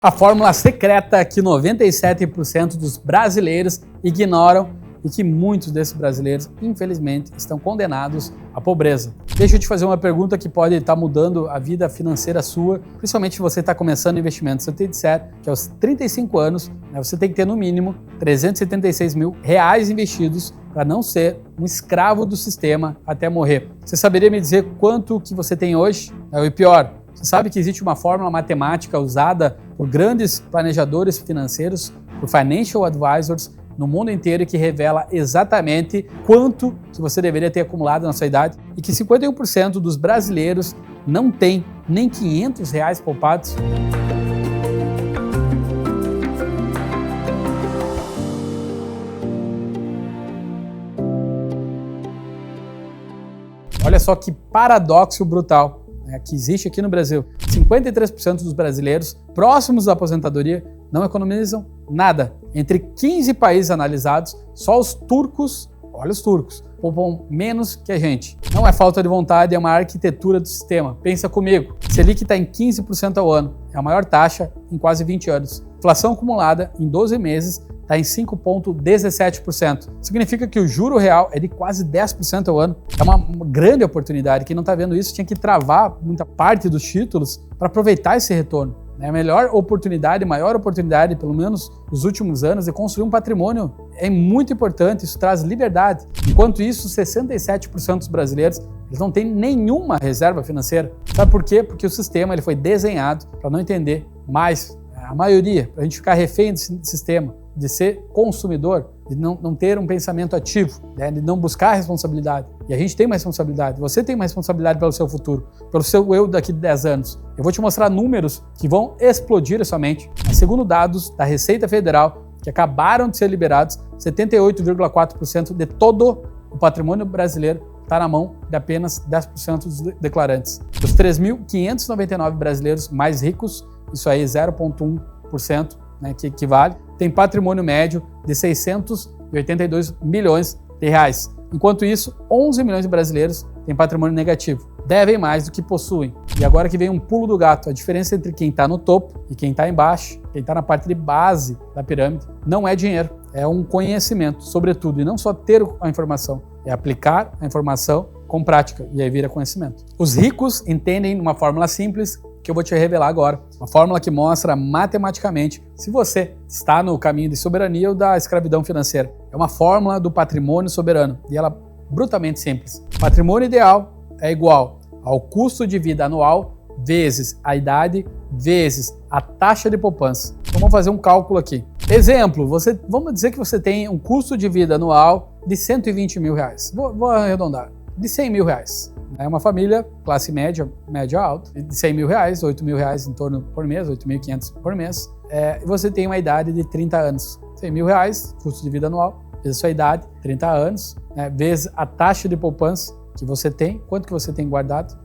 A fórmula secreta que 97% dos brasileiros ignoram e que muitos desses brasileiros, infelizmente, estão condenados à pobreza. Deixa eu te fazer uma pergunta que pode estar mudando a vida financeira sua, principalmente se você está começando investimento. Se eu te disser que aos 35 anos, você tem que ter no mínimo R$376 mil investidos para não ser um escravo do sistema até morrer. Você saberia me dizer quanto que você tem hoje? E pior, você sabe que existe uma fórmula matemática usada por grandes planejadores financeiros, por financial advisors no mundo inteiro, que revela exatamente quanto que você deveria ter acumulado na sua idade e que 51% dos brasileiros não tem nem R$500 poupados? Olha só que paradoxo brutal que existe aqui no Brasil. 53% dos brasileiros próximos da aposentadoria não economizam nada. Entre 15 países analisados, só os turcos, olha os turcos, poupam menos que a gente. Não é falta de vontade, é uma arquitetura do sistema. Pensa comigo, Selic está em 15% ao ano, é a maior taxa em quase 20 anos. Inflação acumulada em 12 meses está em 5,17%. Significa que o juro real é de quase 10% ao ano. É uma grande oportunidade. Quem não está vendo isso tinha que travar muita parte dos títulos para aproveitar esse retorno. É a melhor oportunidade, maior oportunidade, pelo menos nos últimos anos, de construir um patrimônio. É muito importante, isso traz liberdade. Enquanto isso, 67% dos brasileiros eles não têm nenhuma reserva financeira. Sabe por quê? Porque o sistema ele foi desenhado para não entender mais. A maioria, para a gente ficar refém desse sistema, de ser consumidor, de não ter um pensamento ativo, de não buscar responsabilidade. E a gente tem uma responsabilidade, você tem uma responsabilidade pelo seu futuro, pelo seu eu daqui de 10 anos. Eu vou te mostrar números que vão explodir a sua mente. Segundo dados da Receita Federal, que acabaram de ser liberados, 78,4% de todo o patrimônio brasileiro está na mão de apenas 10% dos declarantes. Dos 3.599 brasileiros mais ricos, isso aí 0,1%, que equivale, tem patrimônio médio de 682 milhões de reais. Enquanto isso, 11 milhões de brasileiros têm patrimônio negativo, devem mais do que possuem. E agora que vem um pulo do gato, a diferença entre quem está no topo e quem está embaixo, quem está na parte de base da pirâmide, não é dinheiro, é um conhecimento, sobretudo, e não só ter a informação, é aplicar a informação com prática, e aí vira conhecimento. Os ricos entendem uma fórmula simples que eu vou te revelar agora. Uma fórmula que mostra matematicamente se você está no caminho de soberania ou da escravidão financeira. É uma fórmula do patrimônio soberano e ela é brutalmente simples. Patrimônio ideal é igual ao custo de vida anual vezes a idade vezes a taxa de poupança. Então vamos fazer um cálculo aqui. Exemplo, vamos dizer que você tem um custo de vida anual de R$120 mil. Vou arredondar, de R$100 mil. É uma família, classe média, média alta, de R$100 mil, R$8 mil em torno por mês, 8.500 por mês. Você tem uma idade de 30 anos. R$100 mil, custo de vida anual, vezes a sua idade, 30 anos, vezes a taxa de poupança que você tem, quanto que você tem guardado,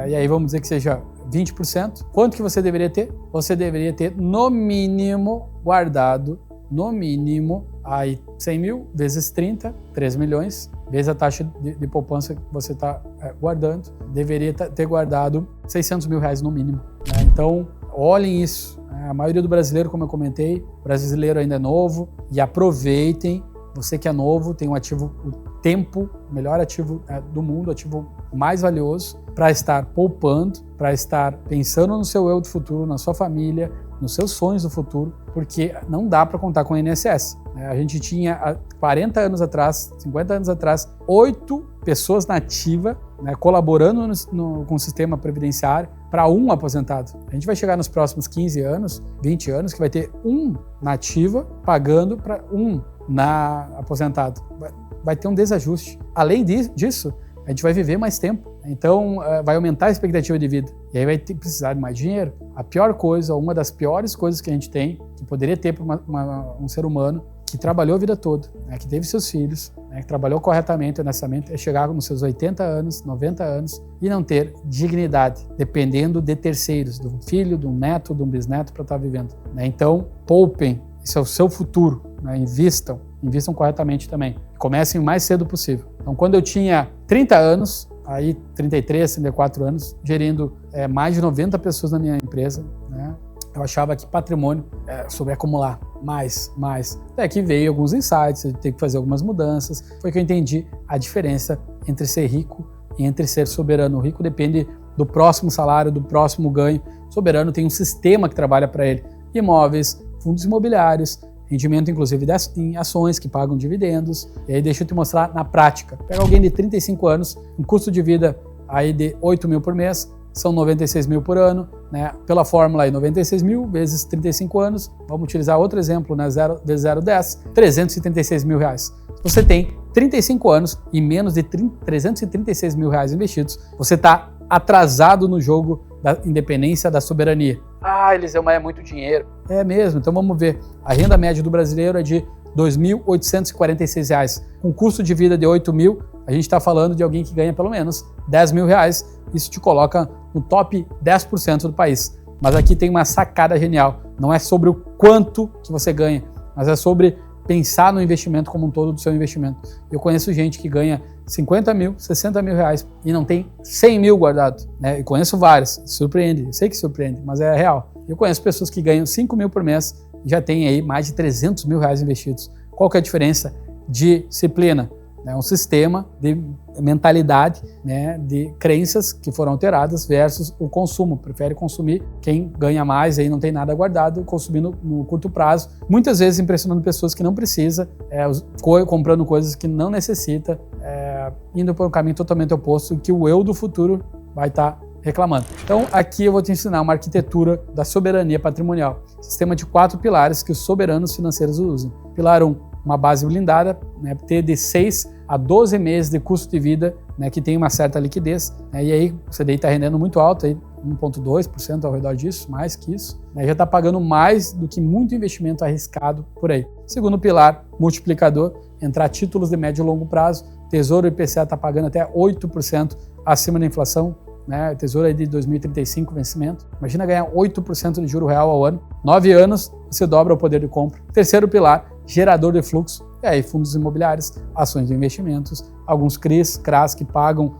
e aí vamos dizer que seja 20%. Quanto que você deveria ter? Você deveria ter, no mínimo, guardado, no mínimo, aí 100 mil vezes 30, 3 milhões, vezes a taxa de poupança que você está guardando, deveria ter guardado R$600 mil no mínimo. Então, olhem isso. A maioria do brasileiro, como eu comentei, o brasileiro ainda é novo, e aproveitem. Você que é novo, tem um ativo, o tempo, o melhor ativo do mundo, o ativo mais valioso, para estar poupando, para estar pensando no seu eu do futuro, na sua família, nos seus sonhos do futuro, porque não dá para contar com o INSS. A gente tinha, há 40 anos atrás, 50 anos atrás, 8 pessoas na ativa, colaborando com o sistema previdenciário para um aposentado. A gente vai chegar nos próximos 15 anos, 20 anos, que vai ter um na ativa pagando para um aposentado. Vai ter um desajuste. Além disso, a gente vai viver mais tempo. Então, vai aumentar a expectativa de vida. E aí vai precisar de mais dinheiro. A pior coisa, uma das piores coisas que a gente tem, que poderia ter para um ser humano que trabalhou a vida toda, que teve seus filhos, que trabalhou corretamente, honestamente, é chegar nos seus 80 anos, 90 anos e não ter dignidade, dependendo de terceiros, de um filho, de um neto, de um bisneto para estar vivendo. Então, poupem, isso é o seu futuro, invistam corretamente também. Comecem o mais cedo possível. Então, quando eu tinha 30 anos, aí 33, 34 anos, gerindo mais de 90 pessoas na minha empresa, eu achava que patrimônio sobre acumular mais. Até que veio alguns insights, eu tenho que fazer algumas mudanças. Foi que eu entendi a diferença entre ser rico e entre ser soberano. O rico depende do próximo salário, do próximo ganho. O soberano tem um sistema que trabalha para ele. Imóveis, fundos imobiliários, rendimento inclusive em ações que pagam dividendos. E aí deixa eu te mostrar na prática. Pega alguém de 35 anos, um custo de vida aí de 8 mil por mês, são 96 mil por ano, né? Pela fórmula aí, 96 mil vezes 35 anos, vamos utilizar outro exemplo, né? 0 vezes 0,10, 336 mil reais. Se você tem 35 anos e menos de 336 mil reais investidos, você está atrasado no jogo da independência, da soberania. Ah, Eliseu, mas é muito dinheiro. É mesmo, então vamos ver. A renda média do brasileiro é de R$ 2.846. Com custo de vida de 8 mil, a gente está falando de alguém que ganha pelo menos 10 mil reais. Isso te coloca no top 10% do país. Mas aqui tem uma sacada genial. Não é sobre o quanto que você ganha, mas é sobre pensar no investimento como um todo do seu investimento. Eu conheço gente que ganha 50 mil, 60 mil reais e não tem 100 mil guardado, né? Eu conheço vários, surpreende, eu sei que surpreende, mas é real. Eu conheço pessoas que ganham 5 mil por mês e já tem aí mais de 300 mil reais investidos. Qual que é a diferença? Disciplina. É um sistema de mentalidade, né, de crenças que foram alteradas versus o consumo. Prefere consumir quem ganha mais, aí não tem nada guardado, consumindo no curto prazo. Muitas vezes impressionando pessoas que não precisa, comprando coisas que não necessita, indo por um caminho totalmente oposto que o eu do futuro vai estar reclamando. Então aqui eu vou te ensinar uma arquitetura da soberania patrimonial. Sistema de 4 pilares que os soberanos financeiros usam. Pilar 1, uma base blindada, né, ter de 6 a 12 meses de custo de vida, né, que tem uma certa liquidez, né, e aí você daí está rendendo muito alto, aí 1,2% ao redor disso, mais que isso, né, já está pagando mais do que muito investimento arriscado por aí. Segundo pilar, multiplicador, entrar títulos de médio e longo prazo, Tesouro IPCA está pagando até 8% acima da inflação, né, Tesouro aí de 2035 vencimento. Imagina ganhar 8% de juro real ao ano. 9 anos, você dobra o poder de compra. Terceiro pilar, gerador de fluxo. E aí, fundos imobiliários, ações de investimentos, alguns CRAs que pagam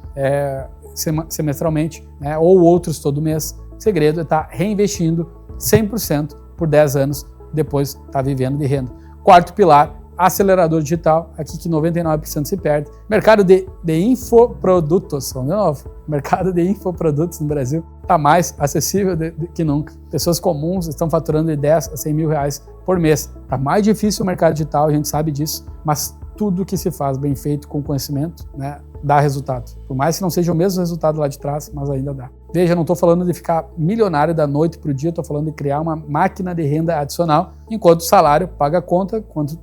semestralmente, né, ou outros todo mês. O segredo é estar reinvestindo 100% por 10 anos, depois estar vivendo de renda. Quarto pilar, acelerador digital, aqui que 99% se perde. Mercado de infoprodutos, vamos de novo. O mercado de infoprodutos no Brasil está mais acessível que nunca. Pessoas comuns estão faturando de 10 a 100 mil reais por mês. Está mais difícil o mercado digital, a gente sabe disso, mas tudo que se faz bem feito com conhecimento, né, dá resultado. Por mais que não seja o mesmo resultado lá de trás, mas ainda dá. Veja, não estou falando de ficar milionário da noite para o dia, estou falando de criar uma máquina de renda adicional, enquanto o salário paga a conta, enquanto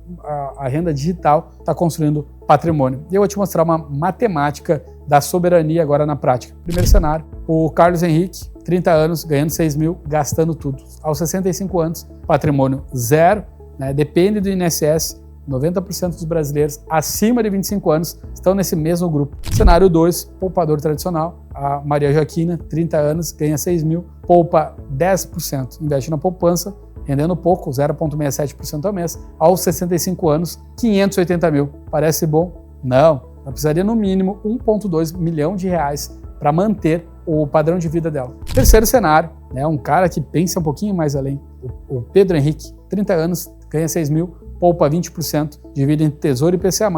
a renda digital está construindo patrimônio. E eu vou te mostrar uma matemática da soberania agora na prática. Primeiro cenário, o Carlos Henrique, 30 anos, ganhando 6 mil, gastando tudo. Aos 65 anos, patrimônio zero, né, depende do INSS. 90% dos brasileiros acima de 25 anos estão nesse mesmo grupo. Cenário 2, poupador tradicional. A Maria Joaquina, 30 anos, ganha 6 mil, poupa 10%. Investe na poupança, rendendo pouco, 0,67% ao mês. Aos 65 anos, 580 mil. Parece bom? Não. Ela precisaria no mínimo 1,2 milhão de reais para manter o padrão de vida dela. Terceiro cenário, né, um cara que pensa um pouquinho mais além. O Pedro Henrique, 30 anos, ganha 6 mil, poupa 20%, divide entre Tesouro e IPCA+,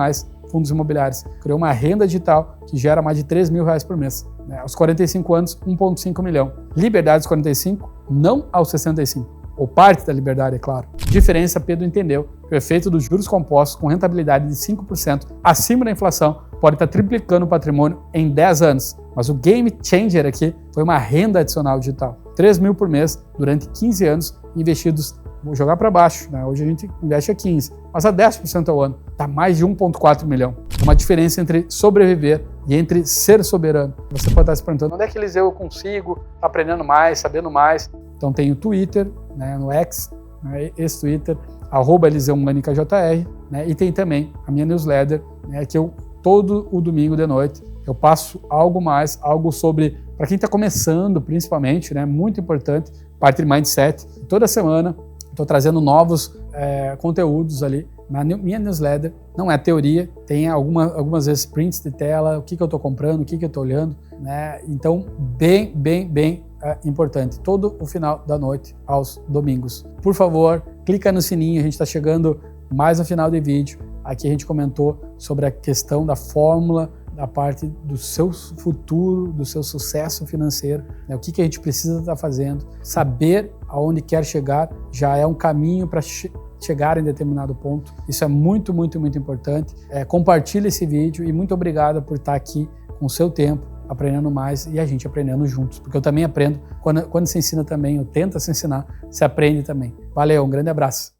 fundos imobiliários. Criou uma renda digital que gera mais de 3 mil reais por mês. Aos 45 anos, 1,5 milhão. Liberdade aos 45, não aos 65. Ou parte da liberdade, é claro. Diferença, Pedro entendeu que o efeito dos juros compostos com rentabilidade de 5% acima da inflação pode estar triplicando o patrimônio em 10 anos. Mas o game changer aqui foi uma renda adicional digital. 3 mil por mês durante 15 anos investidos. Vou jogar para baixo, né? Hoje a gente investe a 15%, mas a 10% ao ano. Está mais de 1,4 milhão. Uma diferença entre sobreviver e entre ser soberano. Você pode estar se perguntando, onde é que eu consigo aprendendo mais, sabendo mais? Então tem o Twitter, né, no X, né, esse Twitter, @EliseuMânica.jr, né, e tem também a minha newsletter, né, que eu, todo o domingo de noite, eu passo algo sobre, para quem está começando principalmente, né, muito importante, parte de mindset. Toda semana estou trazendo novos conteúdos ali, Na minha newsletter não é teoria, tem algumas vezes prints de tela, o que eu estou comprando, o que eu estou olhando, né? Então, bem importante, todo o final da noite aos domingos. Por favor, clica no sininho, a gente está chegando mais no final do vídeo. Aqui a gente comentou sobre a questão da fórmula, da parte do seu futuro, do seu sucesso financeiro, né? O que a gente precisa estar fazendo, saber aonde quer chegar já é um caminho para chegar em determinado ponto. Isso é muito importante. Compartilhe esse vídeo e muito obrigado por estar aqui com o seu tempo, aprendendo mais e a gente aprendendo juntos, porque eu também aprendo. Quando se ensina também, eu tento se ensinar, se aprende também. Valeu, um grande abraço.